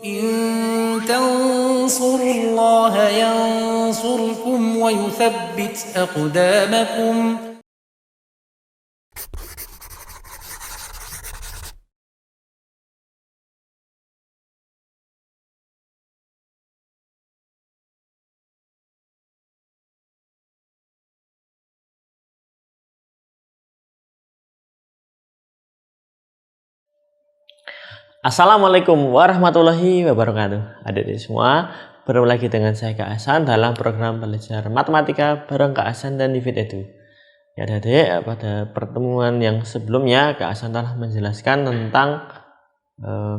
إن تنصروا الله ينصركم ويثبت أقدامكم. Assalamualaikum warahmatullahi wabarakatuh. Adik-adik semua, bertemu lagi dengan saya Kak Hasan dalam program belajar matematika bareng Kak Hasan dan Divit Edu. Ya adik-adik, pada pertemuan yang sebelumnya Kak Hasan telah menjelaskan tentang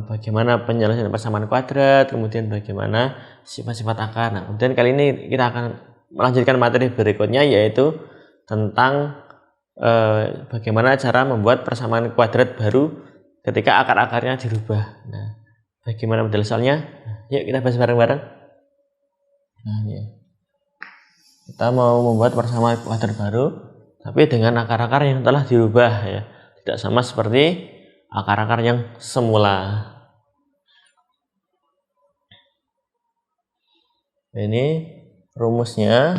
bagaimana penyelesaian persamaan kuadrat, kemudian bagaimana sifat-sifat akar. Nah, kemudian kali ini kita akan melanjutkan materi berikutnya, yaitu tentang bagaimana cara membuat persamaan kuadrat baru ketika akar-akarnya dirubah. Nah, bagaimana model soalnya? Yuk kita bahas bareng-bareng. Nah, ya. Kita mau membuat persamaan kuadrat baru, tapi dengan akar-akar yang telah dirubah, ya. Tidak sama seperti akar-akar yang semula. Ini rumusnya.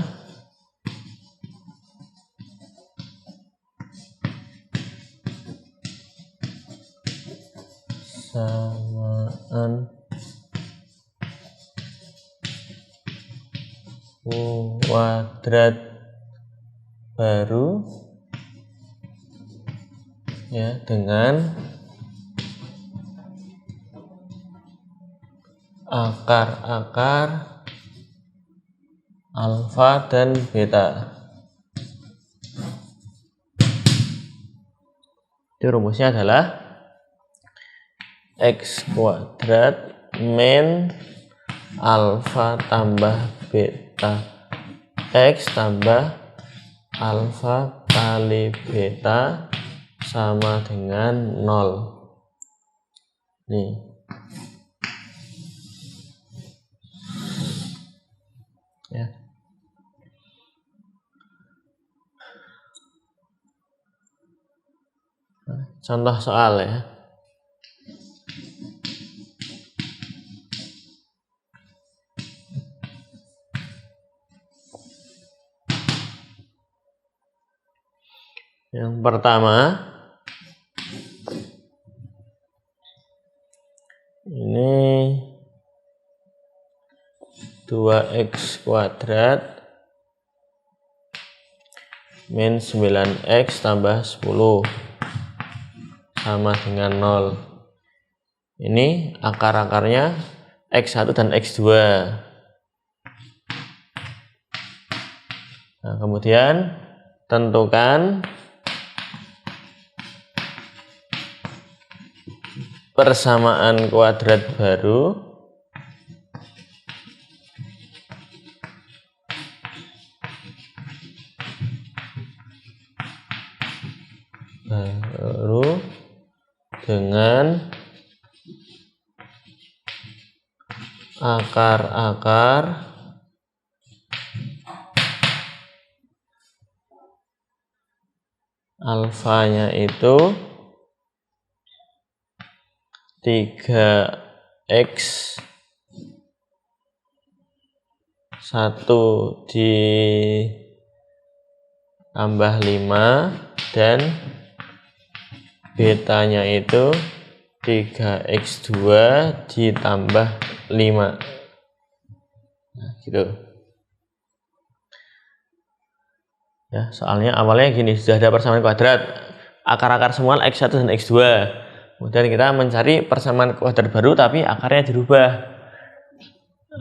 Persamaan kuadrat baru ya dengan akar-akar alfa dan beta. Itu rumusnya adalah X kuadrat min alfa tambah beta X tambah alfa kali beta sama dengan 0. Nih. Ya. Contoh soal ya. Yang pertama, ini 2x kuadrat min 9x tambah 10 sama dengan 0. Ini akar-akarnya x1 dan x2. Nah, kemudian tentukan persamaan kuadrat baru dengan akar-akar alfanya itu 3x 1 ditambah 5 dan betanya itu 3x2 ditambah 5. Nah, gitu. Ya, soalnya awalnya gini, sudah ada persamaan kuadrat. Akar-akar semua x1 dan x2. Kemudian kita mencari persamaan kuadrat baru tapi akarnya dirubah.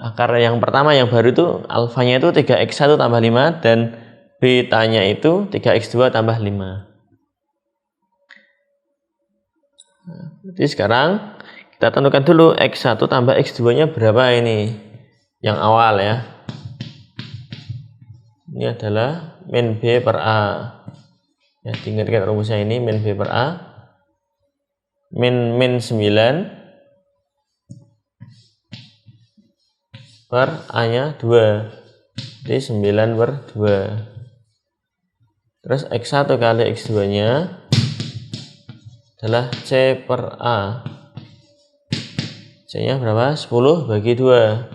Akar yang pertama yang baru itu alfanya itu 3x1 tambah 5 dan betanya itu 3x2 tambah 5. Jadi sekarang kita tentukan dulu x1 tambah x2 nya berapa ini yang awal ya. Ini adalah min b per a ya, diingatkan rumusnya ini min b per a min 9 per a nya 2, jadi 9 per 2. Terus x1 kali x2 nya adalah C per A. C Hasilnya berapa? 10 bagi 2.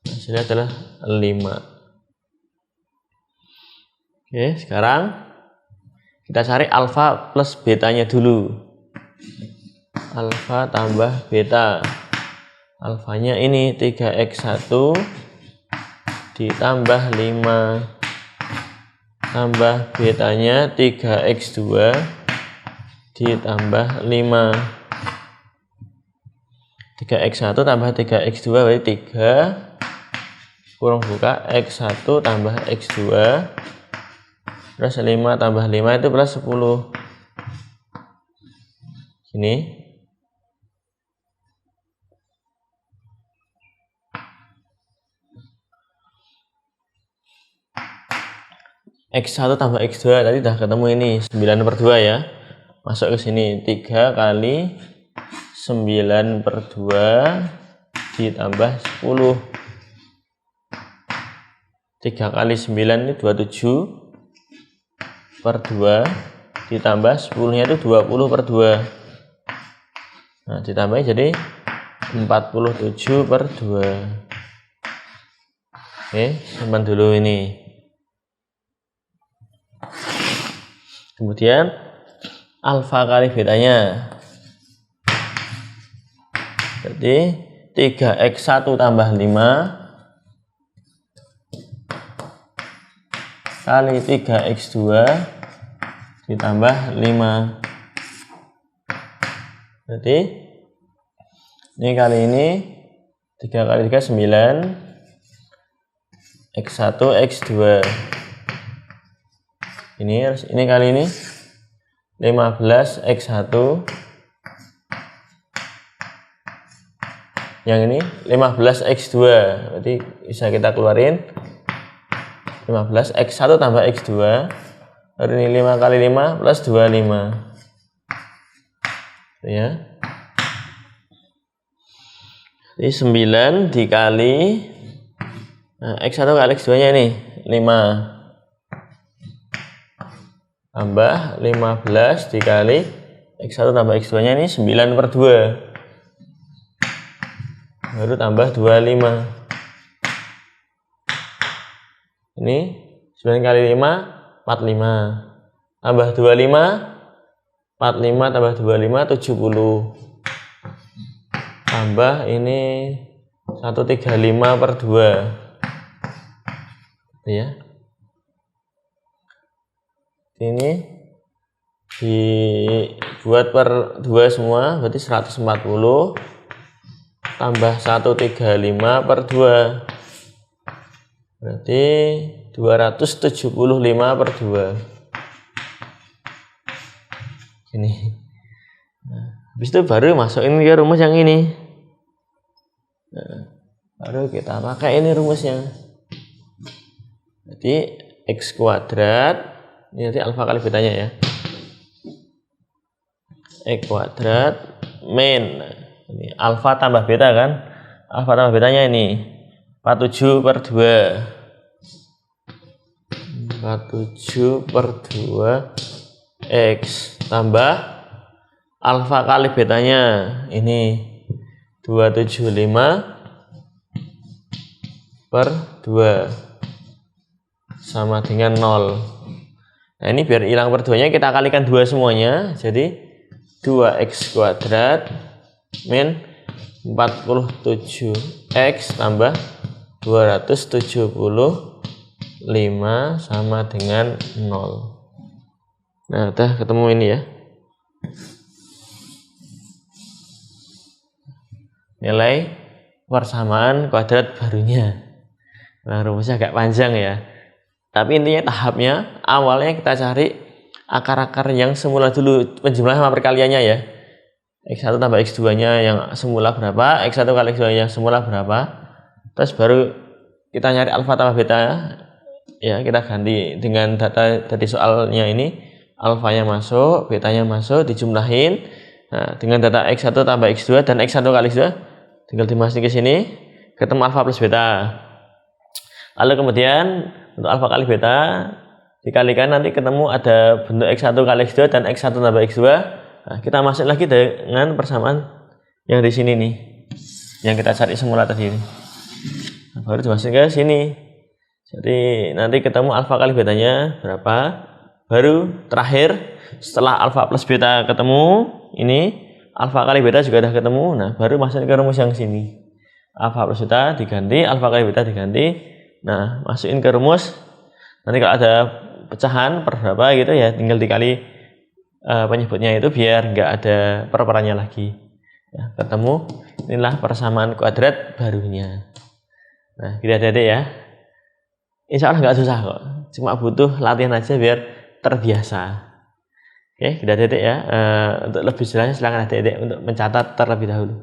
Hasilnya adalah 5. Oke, sekarang kita cari alfa plus betanya dulu. Alfa tambah beta. Alfanya ini 3x1 ditambah 5 tambah betanya 3x2 ditambah 5. 3x1 tambah 3x2 berarti 3 kurang buka x1 tambah x2 plus 5 tambah 5 itu plus 10. Gini. X1 tambah X2 tadi udah ketemu ini 9/2 ya. Masuk ke sini 3 kali 9/2 ditambah 10. 3 kali 9 ini 27/2 ditambah 10 nya itu 20/2. Nah ditambah jadi 47/2. Oke, simpan dulu ini. Kemudian alfa kali betanya. Jadi 3x1 tambah 5 kali 3x2 ditambah 5. Berarti ini kali ini 3 kali 3 9 x1 x2. Ini kali ini 15 x1. Yang ini 15 x2. Berarti bisa kita keluarin 15 x1 tambah x2. Lalu ini 5 kali 5 plus 25. Ya. Jadi 9 dikali x1 kali x2 nya ini 5 tambah 15 dikali x1 tambah x2 nya ini 9/2 baru tambah 25. Ini 9 kali 5 45 tambah 25 45 tambah 25 70 tambah ini 135/2 ya. Ini dibuat per 2 semua berarti 140 tambah 135/2 berarti 275/2. Ini habis itu baru masukin ke rumus yang ini. Baru kita pakai ini rumusnya. Jadi x kuadrat ini nanti alfa kali betanya ya. X kuadrat min ini alfa tambah beta kan. Alfa tambah betanya ini 47/2 x tambah alfa kali betanya ini 275/2 sama dengan 0. Nah ini biar hilang per 2 nya kita kalikan 2 semuanya. Jadi 2x kuadrat min 47x tambah 275 sama dengan 0. Nah udah ketemu ini ya. Nilai persamaan kuadrat barunya. Nah rumusnya agak panjang ya. Tapi intinya tahapnya awalnya kita cari akar-akar yang semula dulu, penjumlahan sama perkaliannya ya. X1 tambah X2 nya yang semula berapa, X1 kali X2 nya semula berapa. Terus baru kita nyari alfa tambah beta ya, kita ganti dengan data dari soalnya ini. Alfanya masuk, betanya masuk, dijumlahin. Nah, dengan data X1 tambah X2 dan X1 kali X2 tinggal dimasukin ke sini, ketemu alfa plus beta. Lalu kemudian untuk alfa kali beta dikalikan nanti ketemu ada bentuk X1 kali X2 dan X1 tambah X2. Nah, kita masuk lagi dengan persamaan yang di sini nih, yang kita cari semula tadi ini. Nah, baru dimasukin ke sini. Jadi nanti ketemu alfa kali betanya berapa. Baru terakhir setelah alfa plus beta ketemu, ini alfa kali beta juga udah ketemu. Nah baru masukin ke rumus yang sini. Alfa plus beta diganti, alfa kali beta diganti. Nah masukin ke rumus. Nanti kalau ada pecahan per berapa gitu ya, tinggal dikali penyebutnya itu biar nggak ada perperannya lagi. Ya, ketemu, inilah persamaan kuadrat barunya. Nah, gitu adik-adik ya. Insya Allah nggak susah kok, cuma butuh latihan aja biar terbiasa. Oke, gitu adik-adik ya. Untuk lebih jelasnya silakan adik-adik untuk mencatat terlebih dahulu.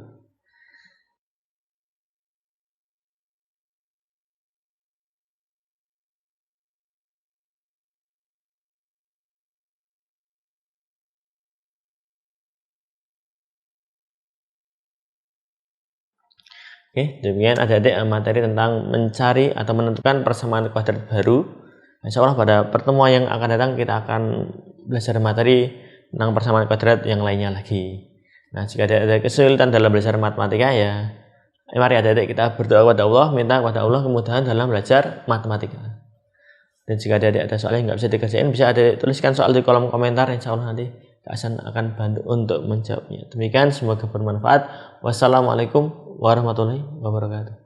Oke, demikian adik-adik materi tentang mencari atau menentukan persamaan kuadrat baru. Insya Allah pada pertemuan yang akan datang kita akan belajar materi tentang persamaan kuadrat yang lainnya lagi. Nah, jika ada kesulitan dalam belajar matematika ya, mari adik-adik kita berdoa kepada Allah, minta kepada Allah kemudahan dalam belajar matematika. Dan jika adik-adik ada soal yang nggak bisa dikerjain, bisa adik tuliskan soal di kolom komentar. Insya Allah nanti Kak Hasan akan bantu untuk menjawabnya. Demikian, semoga bermanfaat. Wassalamualaikum warahmatullahi wabarakatuh.